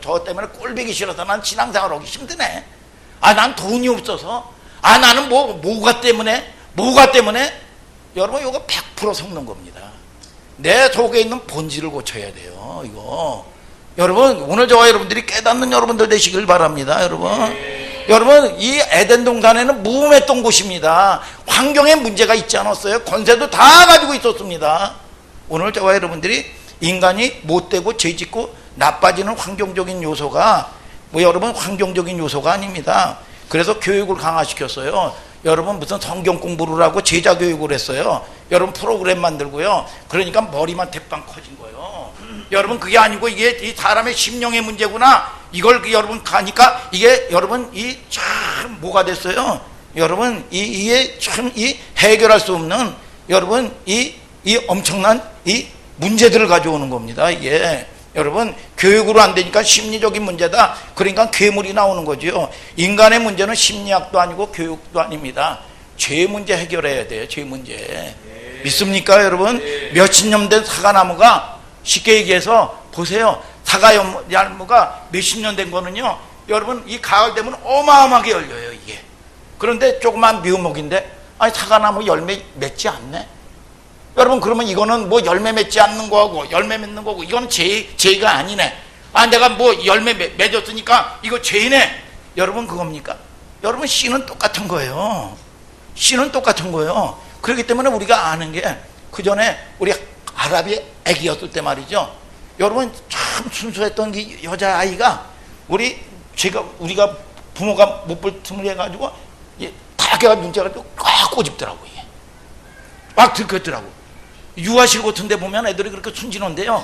저 때문에 꼴보기 싫어서 난 신앙생활 하기 힘드네. 난 돈이 없어서. 나는 뭐가 때문에 여러분 이거 100% 속는 겁니다. 내 속에 있는 본질을 고쳐야 돼요. 이거 여러분, 오늘 저와 여러분들이 깨닫는 여러분들 되시길 바랍니다. 여러분, 이 에덴 동산에는 무음했던 곳입니다. 환경에 문제가 있지 않았어요. 권세도 다 가지고 있었습니다. 오늘 저와 여러분들이 인간이 못되고 죄짓고 나빠지는 환경적인 요소가 여러분 환경적인 요소가 아닙니다. 그래서 교육을 강화시켰어요. 여러분 무슨 성경 공부를 하고 제자 교육을 했어요. 여러분 프로그램 만들고요. 그러니까 머리만 대빵 커진 거예요. 여러분 그게 아니고 이게 이 사람의 심령의 문제구나. 이걸 여러분 가니까 이게 여러분 이 참 뭐가 됐어요? 여러분 이게 참 이 해결할 수 없는 여러분 이 엄청난 이 문제들을 가져오는 겁니다. 이게 여러분 교육으로 안 되니까 심리적인 문제다. 그러니까 괴물이 나오는 거죠. 인간의 문제는 심리학도 아니고 교육도 아닙니다. 죄 문제 해결해야 돼요. 죄 문제. 믿습니까 여러분? 몇십 년 된 사과나무가 쉽게 얘기해서 보세요. 사과나무가 몇십 년 된 거는요 여러분 이 가을 되면 어마어마하게 열려요 이게. 그런데 조그만 묘목인데 사과나무 열매 맺지 않네. 여러분 그러면 이거는 뭐 열매 맺지 않는 거하고 열매 맺는 거고 이거는 죄가 아니네. 내가 뭐 열매 맺었으니까 이거 죄이네. 여러분 그겁니까? 여러분 씨는 똑같은 거예요. 씨는 똑같은 거예요. 그렇기 때문에 우리가 아는 게 그 전에 우리 아랍이 애기였을 때 말이죠. 여러분 참 순수했던 그 여자아이가 우리가 부모가 못 볼 틈을 해가지고 다 걔가 눈째가지고 꽉 꼬집더라고. 막 들켰더라고. 유아실 같은 데 보면 애들이 그렇게 순진한데요.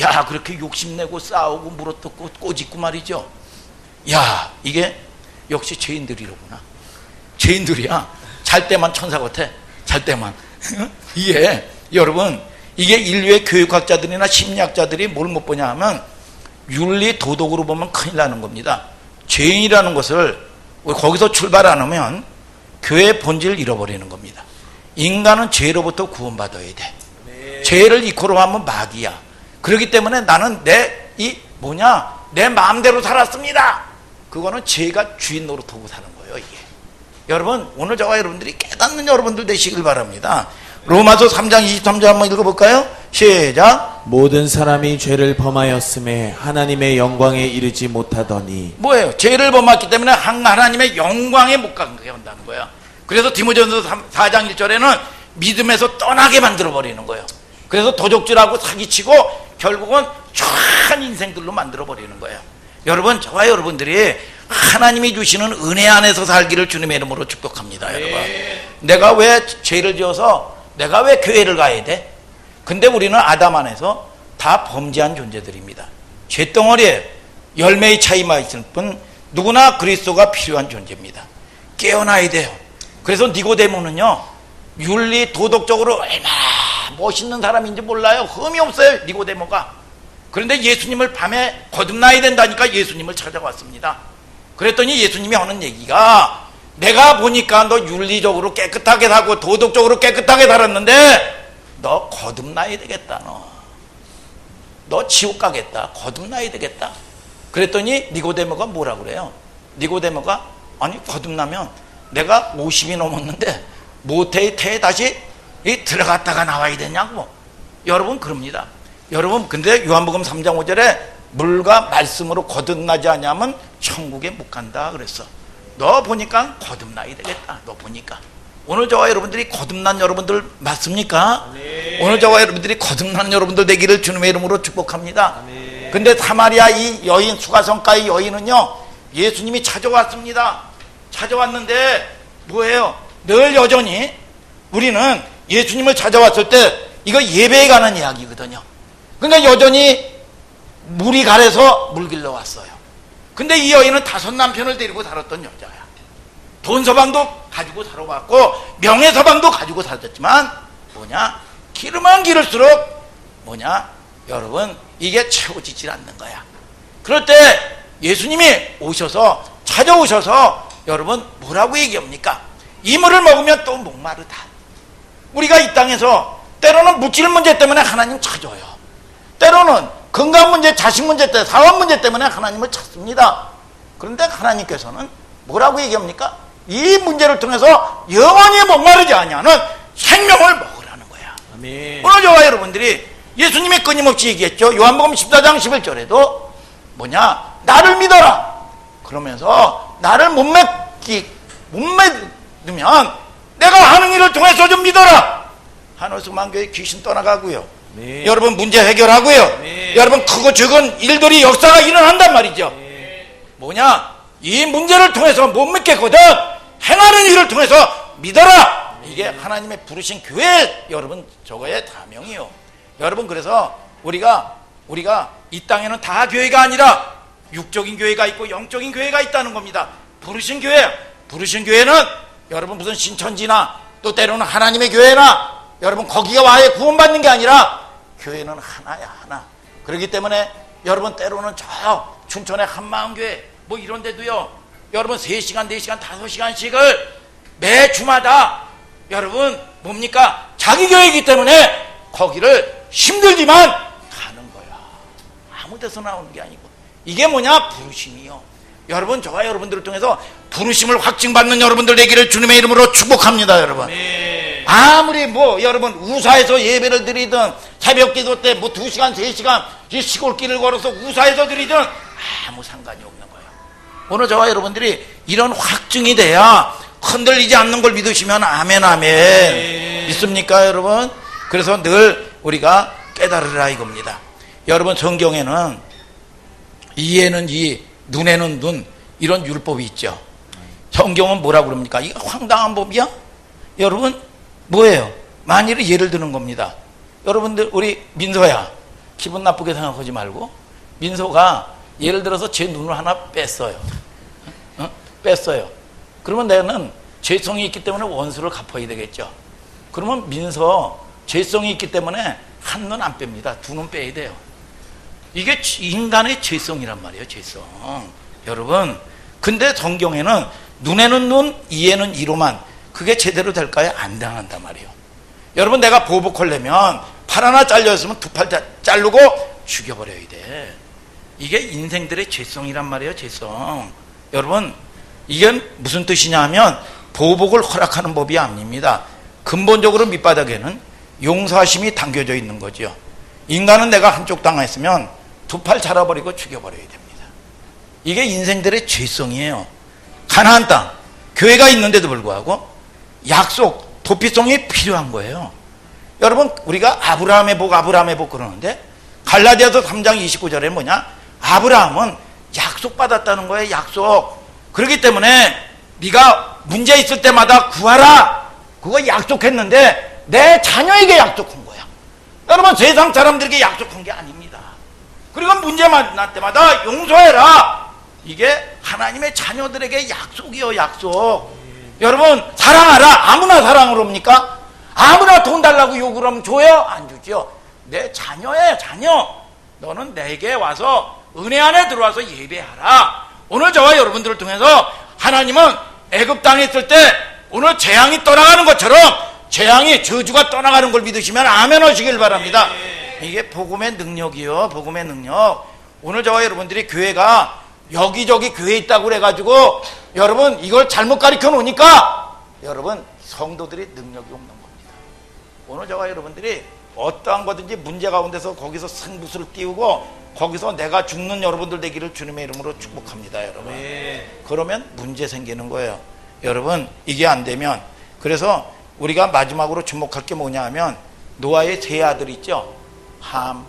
야 그렇게 욕심내고 싸우고 물어뜯고 꼬집고 말이죠. 야 이게 역시 죄인들이로구나. 죄인들이야. 잘 때만 천사 같아. 잘 때만. 이게 여러분 이게 인류의 교육학자들이나 심리학자들이 뭘 못 보냐 하면 윤리 도덕으로 보면 큰일 나는 겁니다. 죄인이라는 것을 거기서 출발 안 하면 교회의 본질을 잃어버리는 겁니다. 인간은 죄로부터 구원받아야 돼. 죄를 이코로 하면 마귀야. 그렇기 때문에 나는 내 내 마음대로 살았습니다. 그거는 제가 주인 노릇하고 사는 거예요, 이게. 여러분, 오늘 저와 여러분들이 깨닫는 여러분들 되시길 바랍니다. 로마서 3장 23절 한번 읽어볼까요? 시작.
모든 사람이 죄를 범하였음에 하나님의 영광에 이르지 못하더니.
뭐예요? 죄를 범했기 때문에 하나님의 영광에 못 가게 한다는 거야. 그래서 디모데전서 4장 1절에는 믿음에서 떠나게 만들어버리는 거예요. 그래서 도적질하고 사기치고 결국은 쫙한 인생들로 만들어버리는 거예요. 여러분, 저와 여러분들이 하나님이 주시는 은혜 안에서 살기를 주님의 이름으로 축복합니다. 여러분, 내가 왜 죄를 지어서 내가 왜 교회를 가야 돼? 근데 우리는 아담 안에서 다 범죄한 존재들입니다. 죄덩어리에 열매의 차이만 있을 뿐 누구나 그리스도가 필요한 존재입니다. 깨어나야 돼요. 그래서 니고데모는요, 윤리 도덕적으로 얼마나 멋있는 사람인지 몰라요. 흠이 없어요, 니고데모가. 그런데 예수님을 밤에 거듭나야 된다니까 예수님을 찾아왔습니다. 그랬더니 예수님이 하는 얘기가, 내가 보니까 너 윤리적으로 깨끗하게 살고 도덕적으로 깨끗하게 살았는데 너 거듭나야 되겠다. 너 지옥 가겠다. 거듭나야 되겠다. 그랬더니 니고데모가 뭐라 그래요? 니고데모가, 아니 거듭나면 내가 50이 넘었는데 모태의 태에 다시 들어갔다가 나와야 되냐고. 여러분, 그럽니다. 여러분, 근데 요한복음 3장 5절에 물과 말씀으로 거듭나지 않으면 천국에 못 간다 그랬어. 너 보니까 거듭나야 되겠다. 너 보니까. 오늘 저와 여러분들이 거듭난 여러분들 맞습니까? 네. 오늘 저와 여러분들이 거듭난 여러분들 되기를 주님의 이름으로 축복합니다. 네. 근데 사마리아 이 여인, 수가성가의 여인은요, 예수님이 찾아왔습니다. 찾아왔는데 뭐예요? 늘 여전히 우리는 예수님을 찾아왔을 때 이거 예배에 관한 이야기거든요. 그러니까 여전히 물이 가래서 물 길러 왔어요. 근데 이 여인은 5 남편을 데리고 살았던 여자야. 돈 서방도 가지고 살아왔고 명예 서방도 가지고 살았지만 뭐냐? 기르면 기를수록 뭐냐? 여러분, 이게 채워지질 않는 거야. 그럴 때 예수님이 오셔서, 찾아오셔서 여러분 뭐라고 얘기합니까? 이 물을 먹으면 또 목마르다. 우리가 이 땅에서 때로는 물질 문제 때문에 하나님 찾아요. 때로는 건강 문제, 자식 문제 때문에, 사업 문제 때문에 하나님을 찾습니다. 그런데 하나님께서는 뭐라고 얘기합니까? 이 문제를 통해서 영원히 목마르지 아니하는 생명을 먹으라는 거야. 아멘. 오늘 저와 여러분들이 예수님이 끊임없이 얘기했죠. 요한복음 14장 11절에도 뭐냐? 나를 믿어라. 그러면서 나를 못 믿으면 내가 하는 일을 통해서 좀 믿어라. 한월수만교회 귀신 떠나가고요. 네. 여러분 문제 해결하고요. 네. 여러분 크고 적은 일들이 역사가 일어난단 말이죠. 네. 뭐냐? 이 문제를 통해서 못 믿겠거든. 행하는 일을 통해서 믿어라. 네. 이게 하나님의 부르신 교회, 여러분 저거의 다명이요. 여러분, 그래서 우리가 이 땅에는 다 교회가 아니라 육적인 교회가 있고 영적인 교회가 있다는 겁니다. 부르신 교회, 부르신 교회는 여러분 무슨 신천지나 또 때로는 하나님의 교회나 여러분 거기가 와야 구원받는 게 아니라 교회는 하나야, 하나. 그렇기 때문에 여러분 때로는 저 춘천의 한마음교회 뭐 이런 데도요, 여러분 3시간, 4시간, 5시간씩을 매 주마다 여러분 뭡니까? 자기 교회이기 때문에 거기를 힘들지만 가는 거야. 아무 데서 나오는 게 아니고. 이게 뭐냐? 부르심이요. 여러분, 저와 여러분들을 통해서 부르심을 확증받는 여러분들 되기를 주님의 이름으로 축복합니다. 여러분, 아무리 뭐 여러분 우사에서 예배를 드리든 새벽기도 때 뭐 2시간 3시간 시골길을 걸어서 우사에서 드리든 아무 상관이 없는 거예요. 오늘 저와 여러분들이 이런 확증이 돼야 흔들리지 않는 걸 믿으시면 아멘, 아멘. 믿습니까 여러분? 그래서 늘 우리가 깨달으라 이겁니다. 여러분, 성경에는 이에는 이, 눈에는 눈, 이런 율법이 있죠. 성경은 뭐라고 그럽니까? 이거 황당한 법이야? 여러분, 뭐예요? 만일을 예를 드는 겁니다. 여러분들, 우리 민서야, 기분 나쁘게 생각하지 말고, 민서가 예를 들어서 제 눈을 하나 뺐어요. 뺐어요. 그러면 내는 죄성이 있기 때문에 원수를 갚아야 되겠죠. 그러면 민서 죄성이 있기 때문에 한 눈 안 뺍니다. 2눈 빼야 돼요. 이게 인간의 죄성이란 말이에요. 죄성. 여러분, 근데 성경에는 눈에는 눈, 이에는 이로만, 그게 제대로 될까요? 안 당한단 말이에요. 여러분, 내가 보복하려면 팔 하나 잘렸으면 2팔 자르고 죽여버려야 돼. 이게 인생들의 죄성이란 말이에요. 죄성. 여러분, 이게 무슨 뜻이냐 하면 보복을 허락하는 법이 아닙니다. 근본적으로 밑바닥에는 용서하심이 담겨져 있는 거죠. 인간은 내가 한쪽 당했으면 두 팔 잘라버리고 죽여버려야 됩니다. 이게 인생들의 죄성이에요. 가나안 땅, 교회가 있는데도 불구하고 약속, 도피성이 필요한 거예요. 여러분, 우리가 아브라함의 복 그러는데 갈라디아서 3장 29절에 뭐냐? 아브라함은 약속받았다는 거예요. 약속. 그렇기 때문에 네가 문제 있을 때마다 구하라, 그거 약속했는데 내 자녀에게 약속한 거야. 여러분, 세상 사람들에게 약속한 게 아닙니다. 그리고 문제 만날 때마다 용서해라, 이게 하나님의 자녀들에게 약속이요. 약속. 여러분, 사랑하라. 아무나 사랑을 합니까? 아무나 돈 달라고 요구를 하면 줘요? 안 주죠. 내 자녀야. 자녀, 너는 내게 와서 은혜 안에 들어와서 예배하라. 오늘 저와 여러분들을 통해서 하나님은 애굽 땅에 있을 때 오늘 재앙이 떠나가는 것처럼 재앙이, 저주가 떠나가는 걸 믿으시면 아멘 하시길 바랍니다. 이게 복음의 능력이요. 복음의 능력. 오늘 저와 여러분들이 교회가 여기저기 교회 있다고 그래가지고 여러분 이걸 잘못 가르쳐 놓으니까 여러분 성도들이 능력이 없는 겁니다. 오늘 저와 여러분들이 어떠한 거든지 문제 가운데서 거기서 승부수를 띄우고 거기서 내가 죽는 여러분들 되기를 주님의 이름으로 축복합니다. 여러분. 그러면 문제 생기는 거예요. 여러분, 이게 안 되면, 그래서 우리가 마지막으로 주목할 게 뭐냐 하면 노아의 세 아들 있죠. 함,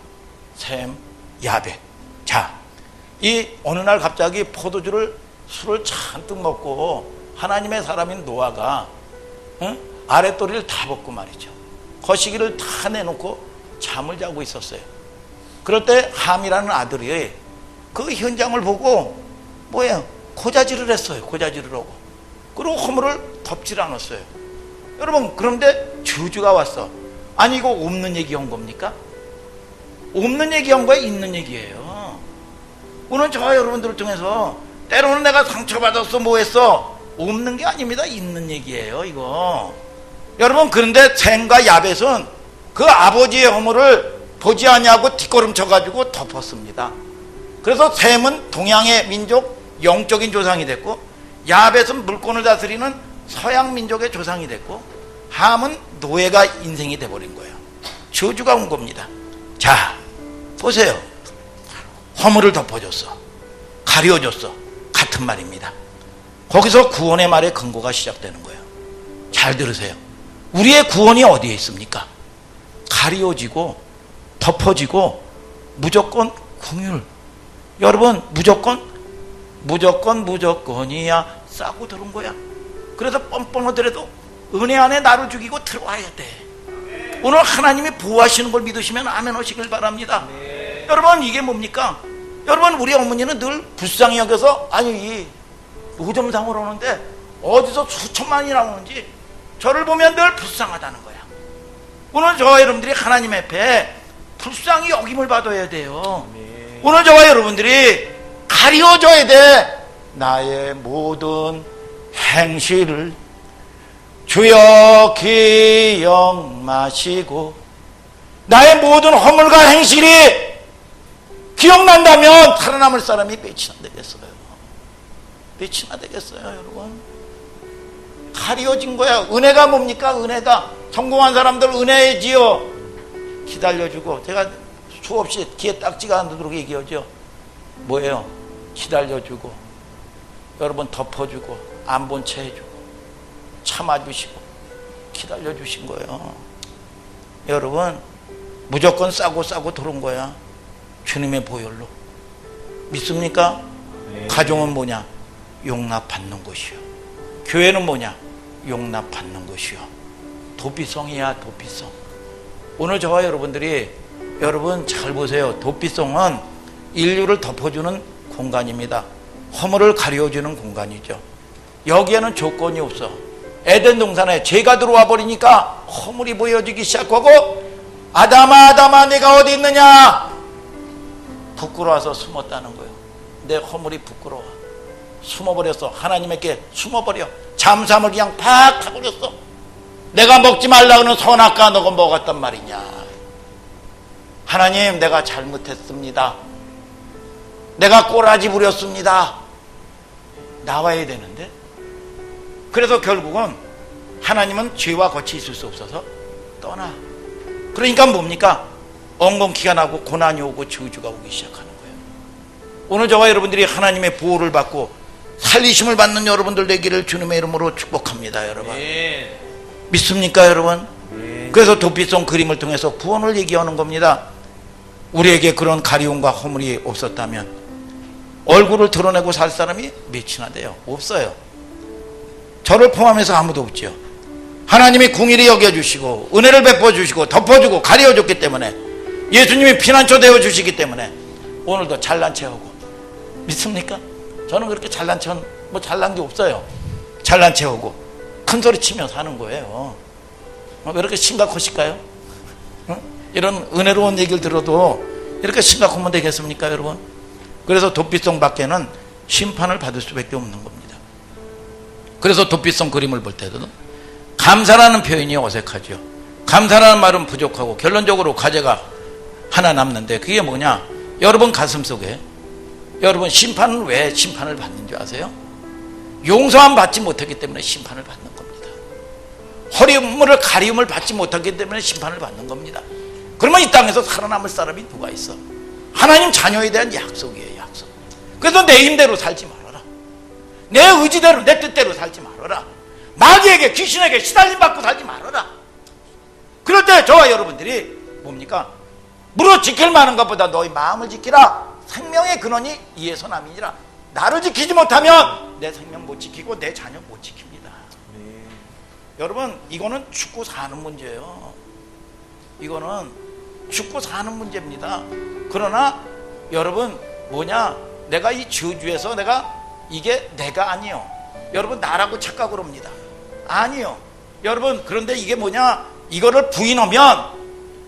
셈, 야벳. 자, 이 어느 날 갑자기 술을 잔뜩 먹고 하나님의 사람인 노아가 아랫도리를 다 벗고 말이죠. 거시기를 다 내놓고 잠을 자고 있었어요. 그럴 때 함이라는 아들이 그 현장을 보고 뭐예요? 고자질을 했어요. 고자질을 하고. 그리고 허물을 덮질 않았어요. 여러분, 그런데 저주가 왔어. 아니, 이거 없는 얘기한 겁니까? 없는 얘기한 거야? 있는 얘기예요. 오늘 저와 여러분들을 통해서 때로는 내가 상처받았어, 뭐 했어? 없는 게 아닙니다. 있는 얘기예요, 이거. 여러분, 그런데 셈과 야벳은 그 아버지의 허물을 보지 아니하고 뒷걸음 쳐가지고 덮었습니다. 그래서 셈은 동양의 민족, 영적인 조상이 됐고, 야벳은 물권을 다스리는 서양 민족의 조상이 됐고, 함은 노예가 인생이 돼버린 거예요. 저주가 온 겁니다. 자, 보세요. 허물을 덮어줬어. 가려줬어. 같은 말입니다. 거기서 구원의 말의 근거가 시작되는 거예요. 잘 들으세요. 우리의 구원이 어디에 있습니까? 가려지고 덮어지고 무조건 긍휼. 여러분, 무조건이야 싸고 들은 거야. 그래서 뻔뻔하더라도 은혜 안에 나를 죽이고 들어와야 돼. 오늘 하나님이 보호하시는 걸 믿으시면 아멘 하시길 바랍니다. 여러분, 이게 뭡니까? 여러분, 우리 어머니는 늘 불쌍히 여겨서, 아니, 이 노점상으로 오는데 어디서 수천만이 나오는지 저를 보면 늘 불쌍하다는 거야. 오늘 저와 여러분들이 하나님 앞에 불쌍히 여김을 받아야 돼요. 오늘 저와 여러분들이 가려져야 돼. 나의 모든 행실을 주여 기억 마시고, 나의 모든 허물과 행실이 기억난다면 살아남을 사람이 몇이나 되겠어요? 몇이나 되겠어요, 여러분? 가려진 거야. 은혜가 뭡니까? 은혜가. 성공한 사람들 은혜지요. 기다려주고, 제가 수없이 귀에 딱지가 안 들도록 얘기하죠. 뭐예요? 기다려주고, 여러분 덮어주고, 안 본 채 해주고, 참아주시고, 기다려주신 거예요. 여러분, 무조건 싸고 들어온 거야. 주님의 보혈로. 믿습니까? 가정은 뭐냐? 용납받는 것이요. 교회는 뭐냐? 용납받는 것이요. 도피성이야, 도피성. 오늘 저와 여러분들이, 여러분 잘 보세요. 도피성은 인류를 덮어주는 공간입니다. 허물을 가려주는 공간이죠. 여기에는 조건이 없어. 에덴 동산에 죄가 들어와 버리니까 허물이 보여지기 시작하고, 아담아 내가 어디 있느냐? 부끄러워서 숨었다는 거예요. 내 허물이 부끄러워. 숨어버렸어. 하나님에게 숨어버려. 잠잠을 그냥 팍 타버렸어. 내가 먹지 말라고는 선악과 너가 먹었단 말이냐. 하나님, 내가 잘못했습니다. 내가 꼬라지 부렸습니다. 나와야 되는데. 그래서 결국은 하나님은 죄와 같이 있을 수 없어서 떠나. 그러니까 뭡니까? 엉겅퀴가 나고 고난이 오고 저주가 오기 시작하는 거예요. 오늘 저와 여러분들이 하나님의 보호를 받고 살리심을 받는 여러분들 되기를 주님의 이름으로 축복합니다. 여러분 믿습니까 여러분? 그래서 도피성 그림을 통해서 구원을 얘기하는 겁니다. 우리에게 그런 가리움과 허물이 없었다면 얼굴을 드러내고 살 사람이 몇이나 돼요? 없어요. 저를 포함해서 아무도 없죠. 하나님이 궁일이 여겨주시고 은혜를 베풀어주시고 덮어주고 가려줬기 때문에, 예수님이 피난처 되어주시기 때문에 오늘도 잘난 체하고. 믿습니까? 저는 그렇게 잘난 체, 뭐 잘난 게 없어요. 잘난 체하고 큰 소리 치며 사는 거예요. 왜 이렇게 심각하실까요? 이런 은혜로운 얘기를 들어도 이렇게 심각하면 되겠습니까 여러분? 그래서 도피성 밖에는 심판을 받을 수밖에 없는 겁니다. 그래서 도피성 그림을 볼 때도 감사라는 표현이 어색하죠. 감사라는 말은 부족하고 결론적으로 과제가 하나 남는데, 그게 뭐냐? 여러분 가슴속에, 여러분 심판은 왜 심판을 받는 줄 아세요? 용서함 받지 못했기 때문에 심판을 받는 겁니다. 허물을 가리움을 받지 못했기 때문에 심판을 받는 겁니다. 그러면 이 땅에서 살아남을 사람이 누가 있어? 하나님 자녀에 대한 약속이에요. 약속. 그래서 내 힘대로 살지 말아라. 내 의지대로, 내 뜻대로 살지 말아라. 마귀에게, 귀신에게 시달림 받고 살지 말아라. 그럴 때 저와 여러분들이 뭡니까? 무릇 지킬 만한 것보다 너희 마음을 지키라. 생명의 근원이 이에서 남이니라. 나를 지키지 못하면 내 생명 못 지키고 내 자녀 못 지킵니다. 여러분, 이거는 죽고 사는 문제예요. 이거는 죽고 사는 문제입니다. 그러나 여러분 뭐냐? 내가 이 저주에서 이게 내가 아니요. 여러분 나라고 착각을 합니다. 아니요. 여러분, 그런데 이게 뭐냐? 이거를 부인하면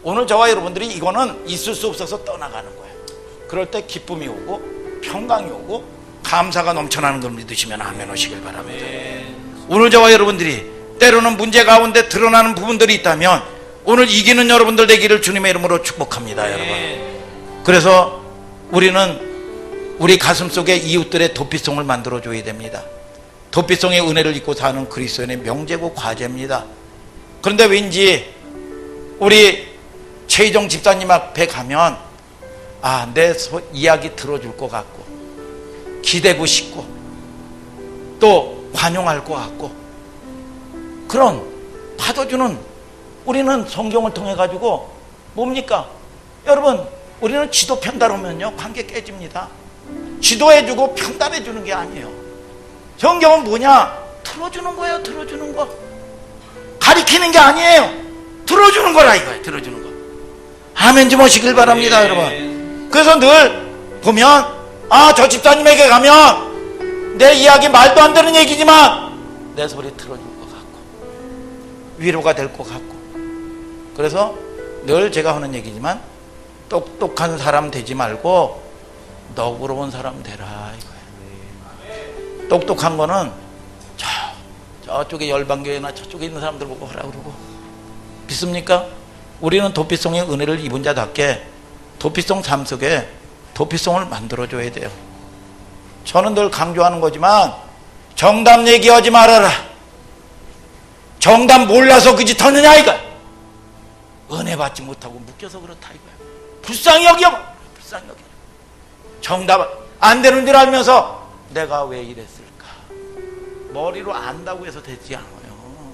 오늘 저와 여러분들이 이거는 있을 수 없어서 떠나가는 거예요. 그럴 때 기쁨이 오고 평강이 오고 감사가 넘쳐나는 걸 믿으시면 아멘 하시길 바랍니다. 오늘 저와 여러분들이 때로는 문제 가운데 드러나는 부분들이 있다면 오늘 이기는 여러분들 되기를 주님의 이름으로 축복합니다. 여러분, 그래서 우리는 우리 가슴속에 이웃들의 도피성을 만들어줘야 됩니다. 도피성의 은혜를 입고 사는 그리스도인의 명제고 과제입니다. 그런데 왠지 우리 최희정 집사님 앞에 가면 내 이야기 들어줄 것 같고 기대고 싶고 또 관용할 것 같고 그런 받아주는, 우리는 성경을 통해 가지고 뭡니까? 여러분, 우리는 지도 편달하면요 관계 깨집니다. 지도해주고 편달해주는 게 아니에요. 성경은 뭐냐? 들어주는 거예요. 들어주는 거. 가리키는 게 아니에요. 들어주는 거라 이거예요. 들어주는 거. 아멘 좀 하시길 바랍니다. 여러분, 그래서 늘 보면 저 집사님에게 가면 내 이야기 말도 안 되는 얘기지만 내 소리 들어줄 것 같고 위로가 될 것 같고, 그래서 늘 제가 하는 얘기지만 똑똑한 사람 되지 말고 너그러운 사람 되라 이거예요. 똑똑한 거는 저쪽에 열방교회나 저쪽에 있는 사람들 보고 하라 그러고. 믿습니까? 우리는 도피성의 은혜를 입은 자답게 도피성 삶 속에 도피성을 만들어줘야 돼요. 저는 늘 강조하는 거지만 정답 얘기하지 말아라. 정답 몰라서 그 짓 하느냐 이거야. 은혜 받지 못하고 묶여서 그렇다 이거야. 불쌍히 여겨. 불쌍히 여겨. 정답 안 되는 줄 알면서 내가 왜 이랬을까? 머리로 안다고 해서 되지 않아요.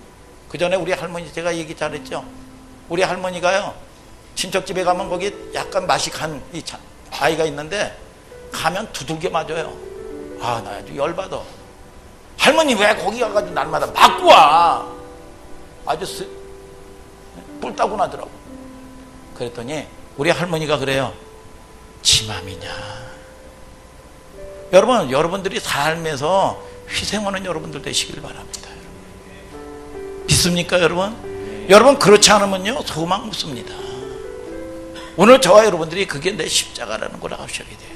그 전에 우리 할머니 제가 얘기 잘했죠. 우리 할머니가요 친척집에 가면 거기 약간 맛이 간 아이가 있는데 가면 두들겨 맞아요. 나 아주 열받아. 할머니 왜 거기 가가지고 날마다 맞고 와? 아주 뿔따고 나더라고. 그랬더니 우리 할머니가 그래요. 지 맘이냐. 여러분, 여러분들이 삶에서 희생하는 여러분들 되시길 바랍니다. 믿습니까 여러분? 여러분, 그렇지 않으면요 소망 없습니다. 오늘 저와 여러분들이 그게 내 십자가라는 걸 아셔야 돼요.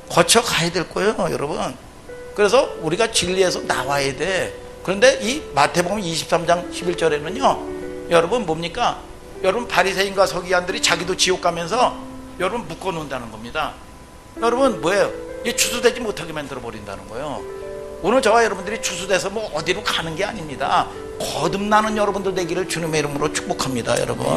거쳐가야 될 거예요 여러분. 그래서 우리가 진리에서 나와야 돼. 그런데 이 마태복음 23장 11절에는요 여러분 뭡니까? 여러분 바리새인과 서기관들이 자기도 지옥 가면서 여러분 묶어놓는다는 겁니다. 여러분 뭐예요? 이 추수되지 못하게 만들어 버린다는 거예요. 오늘 저와 여러분들이 추수돼서 뭐 어디로 가는 게 아닙니다. 거듭나는 여러분들 되기를 주님의 이름으로 축복합니다. 여러분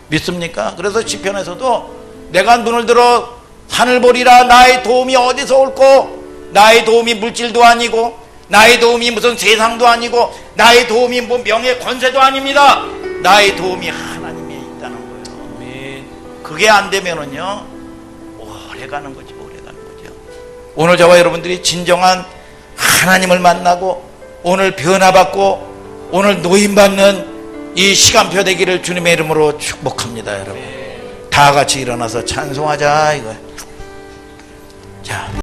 믿습니까? 그래서 시편에서도 내가 눈을 들어 산을 보리라. 나의 도움이 어디서 올꼬? 나의 도움이 물질도 아니고 나의 도움이 무슨 세상도 아니고 나의 도움이 뭐 명예 권세도 아닙니다. 나의 도움이 하나님에 있다는 거예요. 그게 안 되면은요 오래 가는 거지. 오늘 저와 여러분들이 진정한 하나님을 만나고 오늘 변화받고 오늘 노임받는 이 시간표 되기를 주님의 이름으로 축복합니다. 여러분 다 같이 일어나서 찬송하자 이거예요. 자.